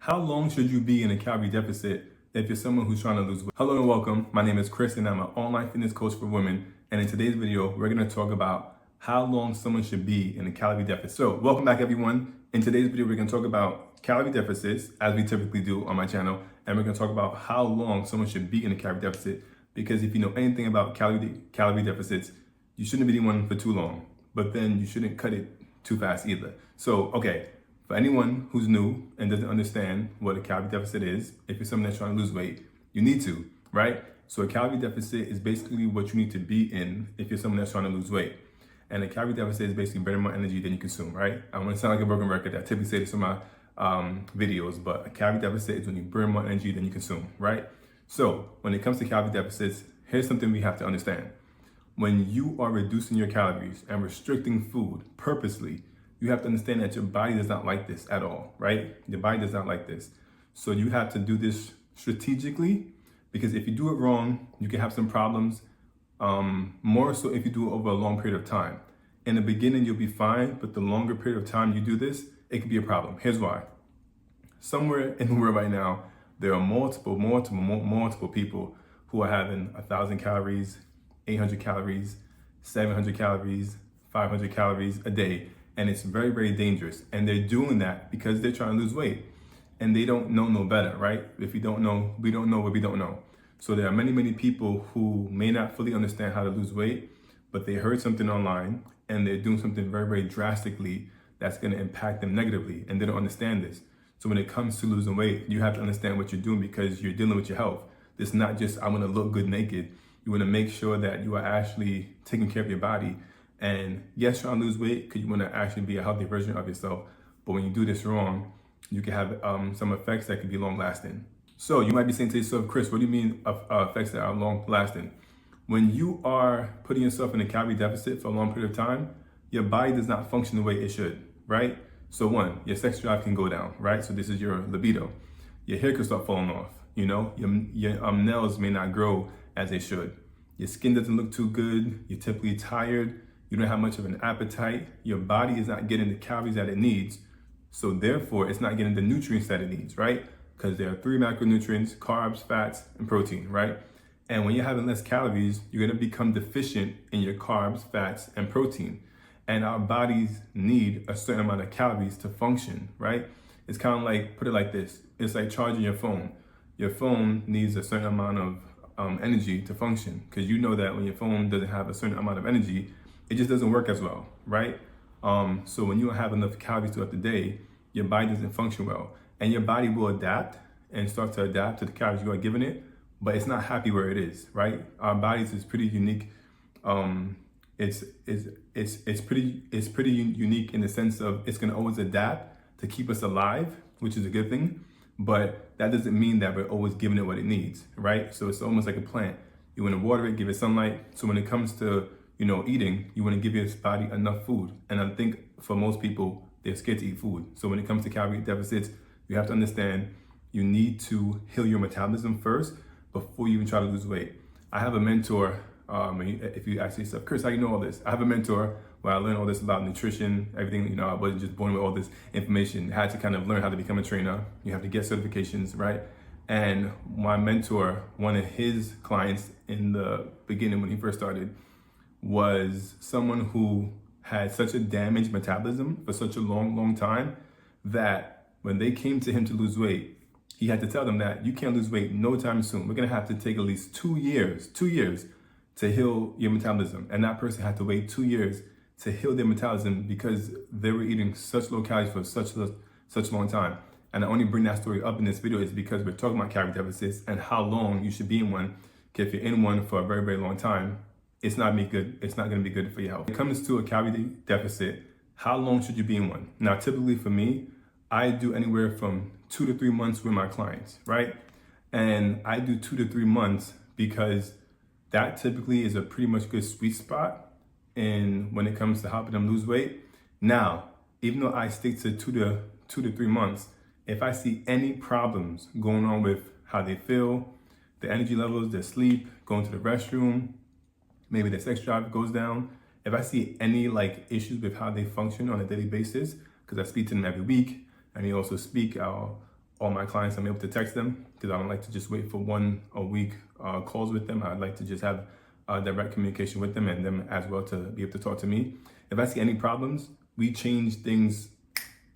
How long should you be in a calorie deficit if you're someone who's trying to lose weight? Hello and welcome. My name is Chris and I'm an online fitness coach for women. And in today's video, we're going to talk about how long someone should be in a calorie deficit. So welcome back everyone. In today's video, we're going to talk about calorie deficits as we typically do on my channel. And we're going to talk about how long someone should be in a calorie deficit. Because if you know anything about calorie deficits, you shouldn't be in one for too long, but then you shouldn't cut it too fast either. So, okay. For anyone who's new and doesn't understand what a calorie deficit is, if you're someone that's trying to lose weight, you need to, right? So a calorie deficit is basically what you need to be in if you're someone that's trying to lose weight. And a calorie deficit is basically burning more energy than you consume, right? I want to sound like a broken record. I typically say this in my videos, but a calorie deficit is when you burn more energy than you consume, right? So when it comes to calorie deficits, here's something we have to understand. When you are reducing your calories and restricting food purposely, you have to understand that your body does not like this at all, right? Your body does not like this. So you have to do this strategically, because if you do it wrong, you can have some problems, more so if you do it over a long period of time. In the beginning, you'll be fine, but the longer period of time you do this, it could be a problem. Here's why. Somewhere in the world right now, there are multiple people who are having 1,000 calories, 800 calories, 700 calories, 500 calories a day. And it's very, very dangerous. And they're doing that because they're trying to lose weight. And they don't know no better, right? If you don't know, we don't know what we don't know. So there are many people who may not fully understand how to lose weight, but they heard something online and they're doing something very, very drastically that's going to impact them negatively. And they don't understand this. So when it comes to losing weight, you have to understand what you're doing because you're dealing with your health. It's not just, I want to look good naked. You want to make sure that you are actually taking care of your body. And yes, trying to lose weight because you want to actually be a healthy version of yourself. But when you do this wrong, you can have some effects that could be long lasting. So you might be saying to yourself, Chris, what do you mean effects that are long lasting? When you are putting yourself in a calorie deficit for a long period of time, your body does not function the way it should, right? So one, your sex drive can go down, right? So this is your libido. Your hair can start falling off, your nails may not grow as they should. Your skin doesn't look too good. You're typically tired. You don't have much of an appetite. Your body is not getting the calories that it needs. So therefore, it's not getting the nutrients that it needs, right? Because there are 3 macronutrients: carbs, fats, and protein, right? And when you're having less calories, you're going to become deficient in your carbs, fats, and protein. And our bodies need a certain amount of calories to function, right? It's kind of like, put it like this. It's like charging your phone. Your phone needs a certain amount of energy to function, because you know that when your phone doesn't have a certain amount of energy, it just doesn't work as well, right? So when you don't have enough calories throughout the day, your body doesn't function well. And your body will adapt and start to adapt to the calories you are giving it, but it's not happy where it is, right? Our bodies is pretty unique. It's pretty unique in the sense of it's gonna always adapt to keep us alive, which is a good thing. But that doesn't mean that we're always giving it what it needs, right? So it's almost like a plant. You wanna water it, give it sunlight. So when it comes to eating, you want to give your body enough food. And I think for most people, they're scared to eat food. So when it comes to calorie deficits, you have to understand you need to heal your metabolism first before you even try to lose weight. I have a mentor. If you ask yourself, Chris, how you know all this? I have a mentor where I learned all this about nutrition, everything. I wasn't just born with all this information. I had to kind of learn how to become a trainer. You have to get certifications, right? And my mentor, one of his clients in the beginning when he first started, was someone who had such a damaged metabolism for such a long time that when they came to him to lose weight, he had to tell them that you can't lose weight no time soon. We're gonna have to take at least 2 years to heal your metabolism. And that person had to wait 2 years to heal their metabolism because they were eating such low calories for such a long time. And I only bring that story up in this video is because we're talking about calorie deficits and how long you should be in one. If you're in one for a very, very long time, it's not good. It's not going to be good for your health. When it comes to a calorie deficit, how long should you be in one? Now, typically for me, I do anywhere from 2 to 3 months with my clients, right? And I do 2 to 3 months because that typically is a pretty much good sweet spot. And when it comes to helping them lose weight, now, even though I stick to 2 to 3 months, if I see any problems going on with how they feel, their energy levels, their sleep, going to the restroom, maybe their sex drive goes down. If I see any issues with how they function on a daily basis, because I speak to them every week, and we also speak all my clients, I'm able to text them because I don't like to just wait for one a week calls with them. I'd like to just have direct communication with them and them as well to be able to talk to me. If I see any problems, we change things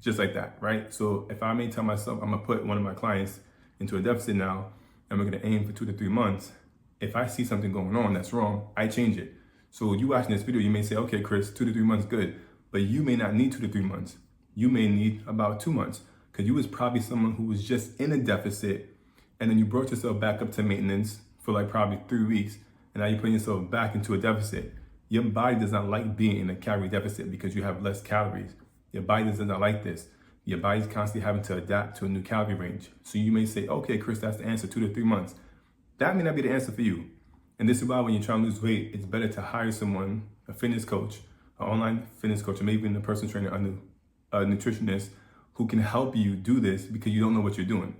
just like that, right? So if I may tell myself I'm gonna put one of my clients into a deficit now and we're gonna aim for 2 to 3 months, if I see something going on that's wrong, I change it. So you watching this video, you may say, okay, Chris, 2 to 3 months, good. But you may not need 2 to 3 months. You may need about 2 months because you was probably someone who was just in a deficit and then you brought yourself back up to maintenance for like probably 3 weeks and now you're putting yourself back into a deficit. Your body does not like being in a calorie deficit because you have less calories. Your body does not like this. Your body's constantly having to adapt to a new calorie range. So you may say, okay, Chris, that's the answer, 2 to 3 months. That may not be the answer for you. And this is why when you're trying to lose weight, it's better to hire someone, a fitness coach, an online fitness coach, or maybe even a personal trainer, a nutritionist who can help you do this because you don't know what you're doing.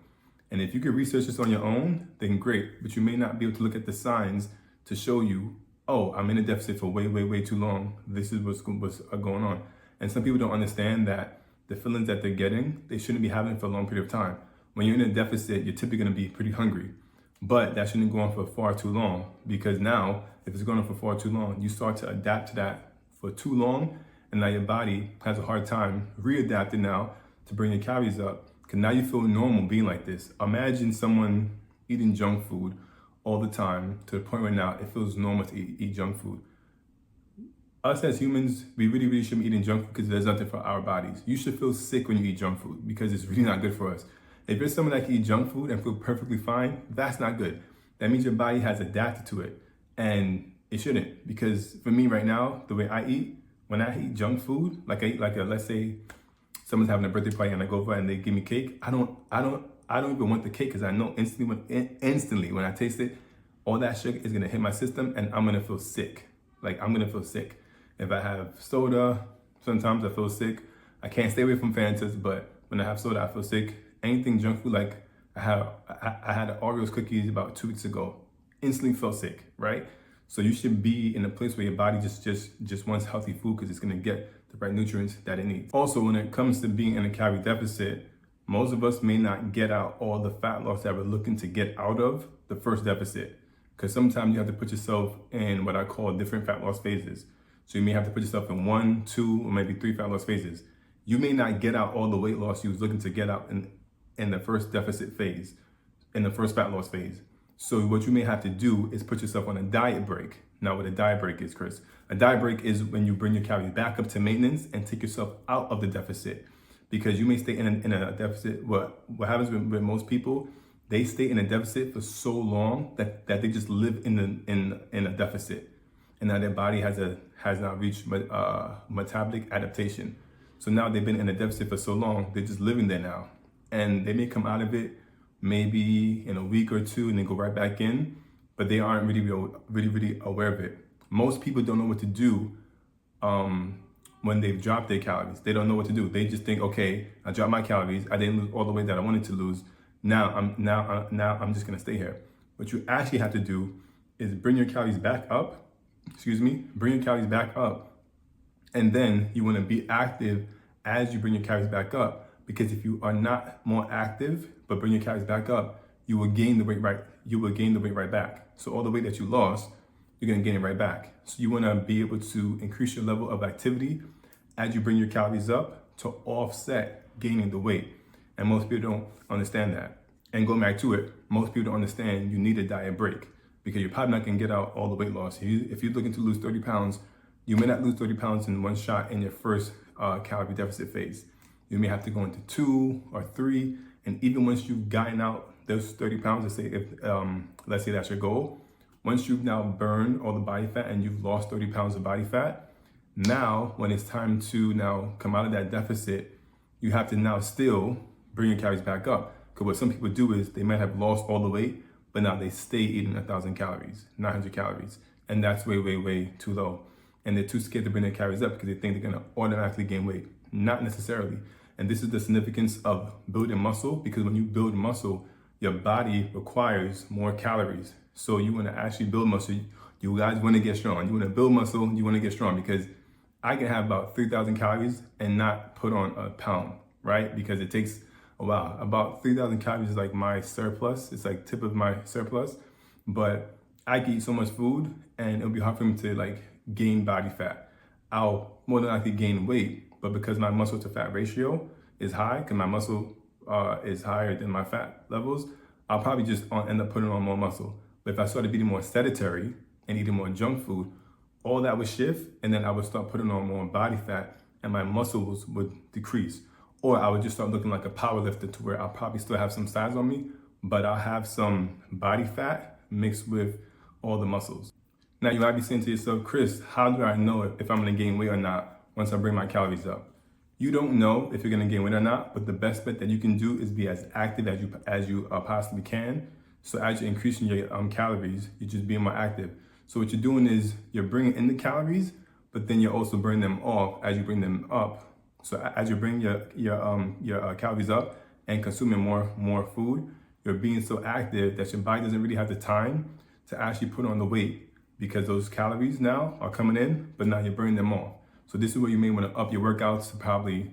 And if you can research this on your own, then great. But you may not be able to look at the signs to show you, oh, I'm in a deficit for way, way, way too long. This is what's going on. And some people don't understand that the feelings that they're getting, they shouldn't be having for a long period of time. When you're in a deficit, you're typically gonna be pretty hungry. But that shouldn't go on for far too long because now, if it's going on for far too long, you start to adapt to that for too long, and now your body has a hard time readapting now to bring your calories up because now you feel normal being like this. Imagine someone eating junk food all the time to the point where now it feels normal to eat junk food. Us as humans, we really, really shouldn't be eating junk food because there's nothing for our bodies. You should feel sick when you eat junk food because it's really not good for us. If you're someone that can eat junk food and feel perfectly fine, that's not good. That means your body has adapted to it, and it shouldn't. Because for me right now, the way I eat, when I eat junk food, like I eat let's say someone's having a birthday party and I go over and they give me cake, I don't even want the cake because I know instantly when I taste it, all that sugar is gonna hit my system and I'm gonna feel sick. Like I'm gonna feel sick. If I have soda, sometimes I feel sick. I can't stay away from Fantas, but when I have soda, I feel sick. Anything junk food, like I had an Oreos cookies about 2 weeks ago, instantly felt sick, right? So you should be in a place where your body just wants healthy food because it's gonna get the right nutrients that it needs. Also, when it comes to being in a calorie deficit, most of us may not get out all the fat loss that we're looking to get out of the first deficit. Because sometimes you have to put yourself in what I call different fat loss phases. So you may have to put yourself in 1, 2, or maybe 3 fat loss phases. You may not get out all the weight loss you was looking to get out in the first deficit phase, in the first fat loss phase. So what you may have to do is put yourself on a diet break. Now what a diet break is, Chris? A diet break is when you bring your calories back up to maintenance and take yourself out of the deficit. Because you may stay in a deficit. What happens with most people, they stay in a deficit for so long that they just live in a deficit. And now their body has now reached metabolic adaptation. So now they've been in a deficit for so long, they're just living there now. And they may come out of it maybe in a week or 2 and then go right back in, but they aren't really aware of it. Most people don't know what to do when they've dropped their calories. They don't know what to do. They just think, okay, I dropped my calories. I didn't lose all the weight that I wanted to lose. Now I'm just gonna stay here. What you actually have to do is bring your calories back up. Bring your calories back up, and then you want to be active as you bring your calories back up. Because if you are not more active but bring your calories back up, you will gain the weight right back. So all the weight that you lost, you're gonna gain it right back. So you want to be able to increase your level of activity as you bring your calories up to offset gaining the weight. And most people don't understand that. And going back to it, most people don't understand you need a diet break because you're probably not gonna get out all the weight loss. If you're looking to lose 30 pounds, you may not lose 30 pounds in one shot in your first calorie deficit phase. You may have to go into 2 or 3, and even once you've gotten out those 30 pounds, let's say that's your goal, once you've now burned all the body fat and you've lost 30 pounds of body fat, now when it's time to now come out of that deficit, you have to now still bring your calories back up. Because what some people do is they might have lost all the weight, but now they stay eating 1,000 calories, 900 calories, and that's way, way, way too low. And they're too scared to bring their calories up because they think they're gonna automatically gain weight. Not necessarily. And this is the significance of building muscle, because when you build muscle, your body requires more calories. So you wanna actually build muscle. You guys wanna get strong. You wanna build muscle, you wanna get strong, because I can have about 3,000 calories and not put on a pound, right? Because it takes oh wow, about 3,000 calories is like my surplus. It's like tip of my surplus. But I can eat so much food and it'll be hard for me to like gain body fat. I'll more than likely gain weight, but because my muscle to fat ratio is high, because my muscle is higher than my fat levels, I'll probably just end up putting on more muscle. But if I started being more sedentary and eating more junk food, all that would shift, and then I would start putting on more body fat and my muscles would decrease. Or I would just start looking like a power lifter to where I'll probably still have some size on me, but I'll have some body fat mixed with all the muscles. Now you might be saying to yourself, Chris, how do I know if I'm gonna gain weight or not once I bring my calories up? You don't know if you're gonna gain weight or not, but the best bet that you can do is be as active as you possibly can. So as you're increasing your calories, you're just being more active. So what you're doing is you're bringing in the calories, but then you're also burning them off as you bring them up. So as you bring your calories up and consuming more food, you're being so active that your body doesn't really have the time to actually put on the weight, because those calories now are coming in, but now you're burning them off. So this is where you may want to up your workouts to probably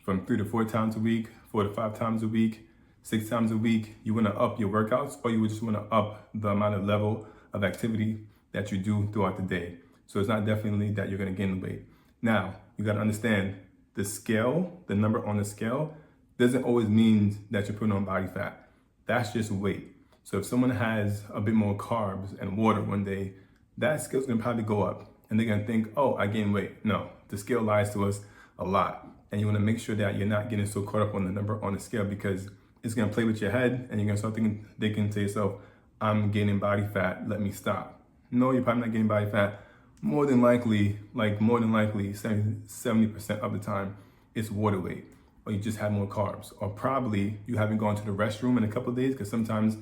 from 3 to 4 times a week, 4 to 5 times a week, 6 times a week. You want to up your workouts, or you would just want to up the amount of level of activity that you do throughout the day. So it's not definitely that you're going to gain weight. Now, you got to understand the scale, the number on the scale doesn't always mean that you're putting on body fat. That's just weight. So if someone has a bit more carbs and water one day, that scale's going to probably go up. And they're gonna think, oh, I gained weight. No, the scale lies to us a lot. And you wanna make sure that you're not getting so caught up on the number on the scale, because it's gonna play with your head and you're gonna start thinking to yourself, I'm gaining body fat, let me stop. No, you're probably not gaining body fat. More than likely, 70% of the time, it's water weight, or you just have more carbs, or probably you haven't gone to the restroom in a couple of days, because sometimes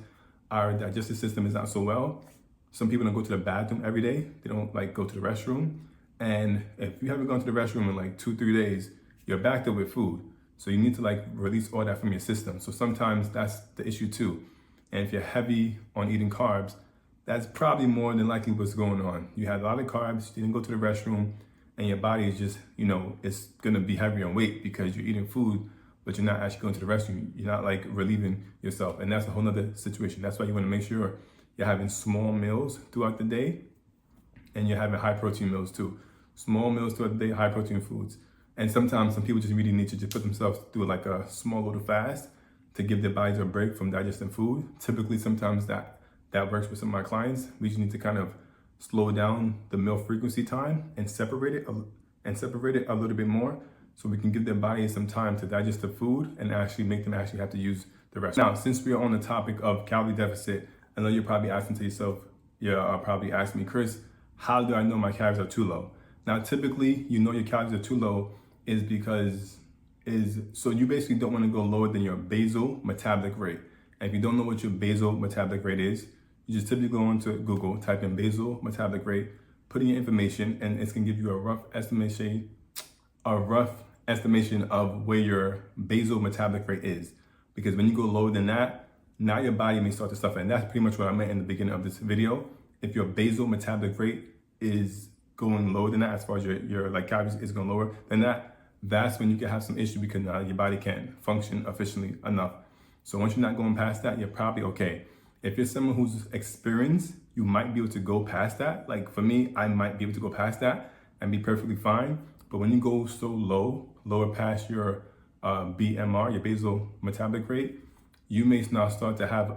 our digestive system is not so well. Some people don't go to the bathroom every day. They don't like go to the restroom. And if you haven't gone to the restroom in like 2-3 days, you're backed up with food. So you need to like release all that from your system. So sometimes that's the issue too. And if you're heavy on eating carbs, that's probably more than likely what's going on. You had a lot of carbs, you didn't go to the restroom, and your body is just, it's gonna be heavier on weight because you're eating food, but you're not actually going to the restroom. You're not like relieving yourself. And that's a whole nother situation. That's why you wanna make sure you're having small meals throughout the day, and you're having high protein meals too. Small meals throughout the day, high protein foods. And sometimes some people just really need to just put themselves through like a small little fast to give their bodies a break from digesting food. Typically, sometimes that works with some of my clients. We just need to kind of slow down the meal frequency time and separate it a little bit more, so we can give their bodies some time to digest the food and actually make them actually have to use the rest. Now, since we are on the topic of calorie deficit, I know you're probably asking to yourself, probably asking me, Chris, how do I know my calories are too low? Now, typically, you know your calories are too low so you basically don't want to go lower than your basal metabolic rate. And if you don't know what your basal metabolic rate is, you just typically go into Google, type in basal metabolic rate, put in your information, and it's gonna give you a rough estimation of where your basal metabolic rate is. Because when you go lower than that, now your body may start to suffer. And that's pretty much what I meant in the beginning of this video. If your basal metabolic rate is going lower than that, as far as your like calories is going lower than that, that's when you can have some issue, because your body can't function efficiently enough. So once you're not going past that, you're probably okay. If you're someone who's experienced, you might be able to go past that. Like for me, I might be able to go past that and be perfectly fine. But when you go so lower past your BMR, your basal metabolic rate, you may now start to have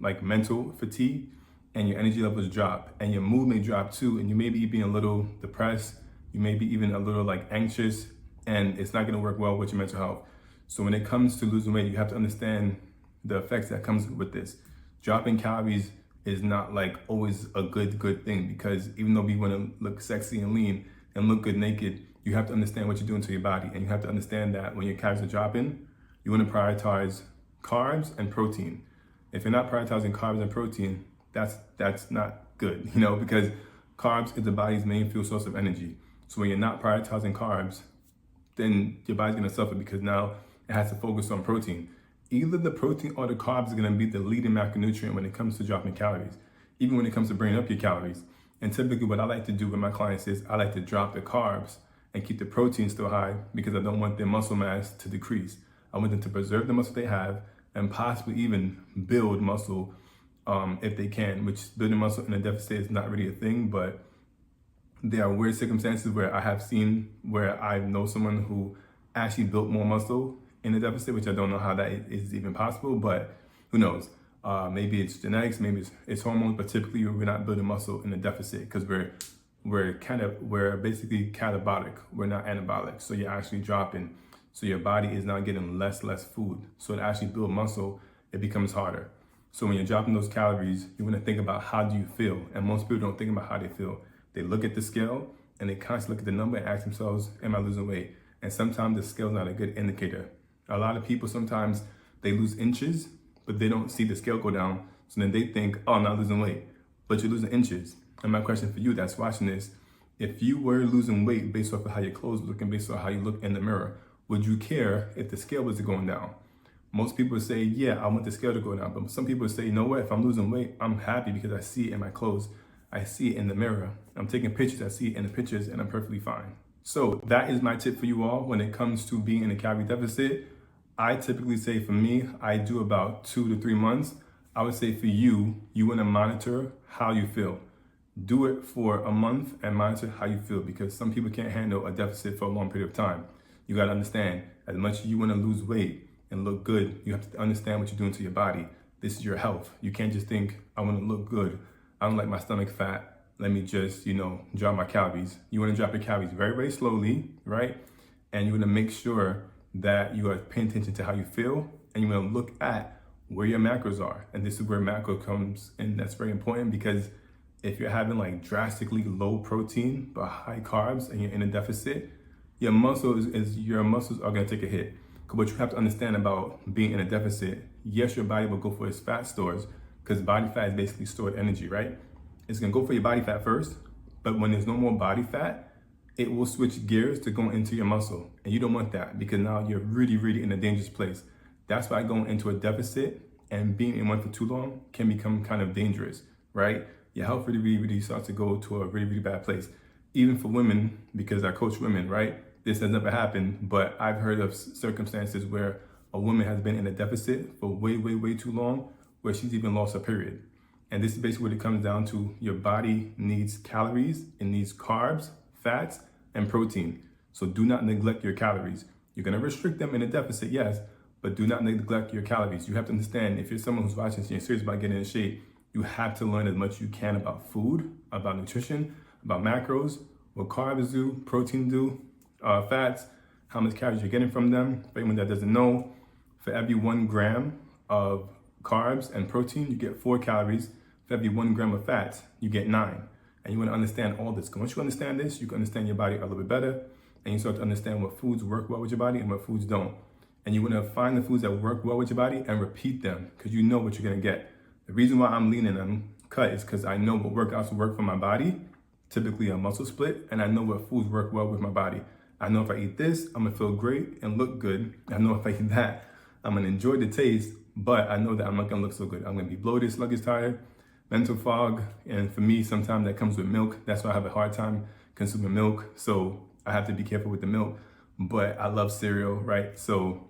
like mental fatigue, and your energy levels drop, and your mood may drop too, and you may be being a little depressed, you may be even a little like anxious, and it's not gonna work well with your mental health. So when it comes to losing weight, you have to understand the effects that comes with this. Dropping calories is not like always a good thing, because even though we wanna look sexy and lean and look good naked, you have to understand what you're doing to your body, and you have to understand that when your calories are dropping, you wanna prioritize carbs and protein. If you're not prioritizing carbs and protein, that's not good, because carbs is the body's main fuel source of energy. So when you're not prioritizing carbs, then your body's gonna suffer, because now it has to focus on protein. Either the protein or the carbs are gonna be the leading macronutrient when it comes to dropping calories, even when it comes to bringing up your calories. And typically what I like to do with my clients is I like to drop the carbs and keep the protein still high, because I don't want their muscle mass to decrease. I want them to preserve the muscle they have and possibly even build muscle if they can, which building muscle in a deficit is not really a thing, but there are weird circumstances where I have seen where I know someone who actually built more muscle in a deficit, which I don't know how that is even possible, but who knows? Maybe it's genetics, maybe it's hormones, but typically we're not building muscle in a deficit because we're basically catabolic. We're not anabolic. So you're actually dropping. So your body is now getting less food. So to actually build muscle, it becomes harder. So when you're dropping those calories, you want to think about how do you feel? And most people don't think about how they feel. They look at the scale and they constantly look at the number and ask themselves, am I losing weight? And sometimes the scale is not a good indicator. A lot of people, sometimes they lose inches, but they don't see the scale go down. So then they think, oh, I'm not losing weight, but you're losing inches. And my question for you that's watching this, if you were losing weight based off of how your clothes look and based on how you look in the mirror, would you care if the scale was going down? Most people say, yeah, I want the scale to go down. But some people say, you know what, if I'm losing weight, I'm happy because I see it in my clothes. I see it in the mirror. I'm taking pictures, I see it in the pictures, and I'm perfectly fine. So that is my tip for you all when it comes to being in a calorie deficit. I typically say for me, I do about 2 to 3 months. I would say for you, you want to monitor how you feel. Do it for a month and monitor how you feel, because some people can't handle a deficit for a long period of time. You got to understand, as much as you want to lose weight and look good, you have to understand what you're doing to your body. This is your health. You can't just think, I want to look good. I don't like my stomach fat. Let me just, drop my calories. You want to drop your calories very, very slowly, right? And you want to make sure that you are paying attention to how you feel, and you want to look at where your macros are. And this is where macro comes in. That's very important, because if you're having like drastically low protein but high carbs and you're in a deficit, your muscles are going to take a hit. What you have to understand about being in a deficit, yes, your body will go for its fat stores, because body fat is basically stored energy, right? It's going to go for your body fat first, but when there's no more body fat, it will switch gears to go into your muscle. And you don't want that, because now you're really, really in a dangerous place. That's why going into a deficit and being in one for too long can become kind of dangerous, right? Your health really, really, really starts to go to a really, really bad place. Even for women, because I coach women, right? This has never happened, but I've heard of circumstances where a woman has been in a deficit for way, way, way too long, where she's even lost her period. And this is basically what it comes down to. Your body needs calories, it needs carbs, fats, and protein. So do not neglect your calories. You're gonna restrict them in a deficit, yes, but do not neglect your calories. You have to understand, if you're someone who's watching this and you're serious about getting in shape, you have to learn as much as you can about food, about nutrition, about macros, what carbs do, protein do, fats, how much calories you're getting from them. For anyone that doesn't know, for every 1 gram of carbs and protein, you get 4 calories. For every 1 gram of fats, you get 9. And you want to understand all this. Because once you understand this, you can understand your body a little bit better. And you start to understand what foods work well with your body and what foods don't. And you want to find the foods that work well with your body and repeat them, because you know what you're going to get. The reason why I'm lean and I'm cut is because I know what workouts work for my body, typically a muscle split, and I know what foods work well with my body. I know if I eat this, I'm gonna feel great and look good. I know if I eat that, I'm gonna enjoy the taste, but I know that I'm not gonna look so good. I'm gonna be bloated, sluggish, tired, mental fog, and for me, sometimes that comes with milk. That's why I have a hard time consuming milk, so I have to be careful with the milk. But I love cereal, right? So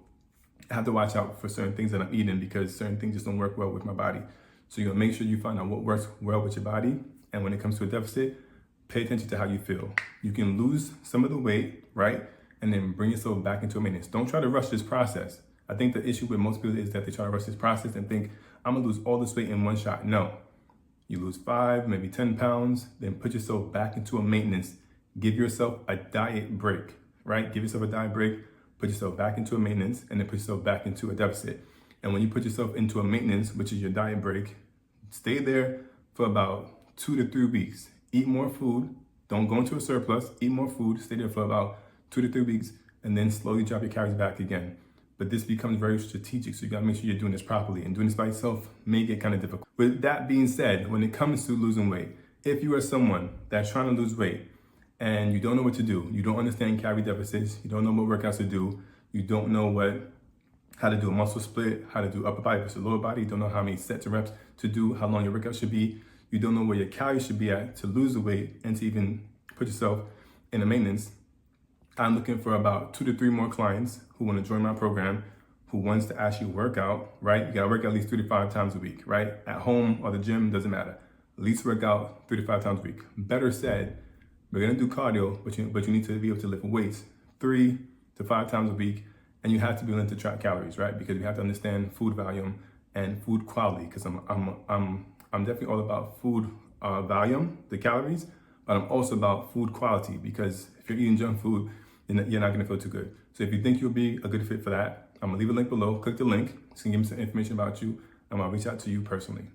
I have to watch out for certain things that I'm eating, because certain things just don't work well with my body. So you're gonna make sure you find out what works well with your body, and when it comes to a deficit, pay attention to how you feel. You can lose some of the weight, right? And then bring yourself back into a maintenance. Don't try to rush this process. I think the issue with most people is that they try to rush this process and think, I'm gonna lose all this weight in one shot. No. You lose 5, maybe 10 pounds, then put yourself back into a maintenance. Give yourself a diet break, right? Give yourself a diet break, put yourself back into a maintenance, and then put yourself back into a deficit. And when you put yourself into a maintenance, which is your diet break, stay there for about 2 to 3 weeks. Eat more food. Don't go into a surplus. Eat more food. Stay there for about 2 to 3 weeks, and then slowly drop your calories back again. But this becomes very strategic, so you gotta make sure you're doing this properly. And doing this by yourself may get kind of difficult. With that being said, when it comes to losing weight, if you are someone that's trying to lose weight and you don't know what to do, you don't understand calorie deficits, you don't know what workouts to do, you don't know how to do a muscle split, how to do upper body versus lower body, you don't know how many sets and reps to do, how long your workout should be, you don't know where your calories should be at to lose the weight and to even put yourself in a maintenance, I'm looking for about 2 to 3 more clients who want to join my program, who wants to actually work out, right? You gotta work out at least 3 to 5 times a week, right? At home or the gym, doesn't matter. At least work out 3 to 5 times a week. Better said, we're gonna do cardio, but you need to be able to lift weights 3 to 5 times a week, and you have to be willing to track calories, right? Because you have to understand food volume and food quality. Because I'm definitely all about food volume, the calories, but I'm also about food quality. Because if you're eating junk food, you're not gonna feel too good. So if you think you'll be a good fit for that, I'm gonna leave a link below. Click the link. It's gonna give me some information about you. I'm gonna reach out to you personally.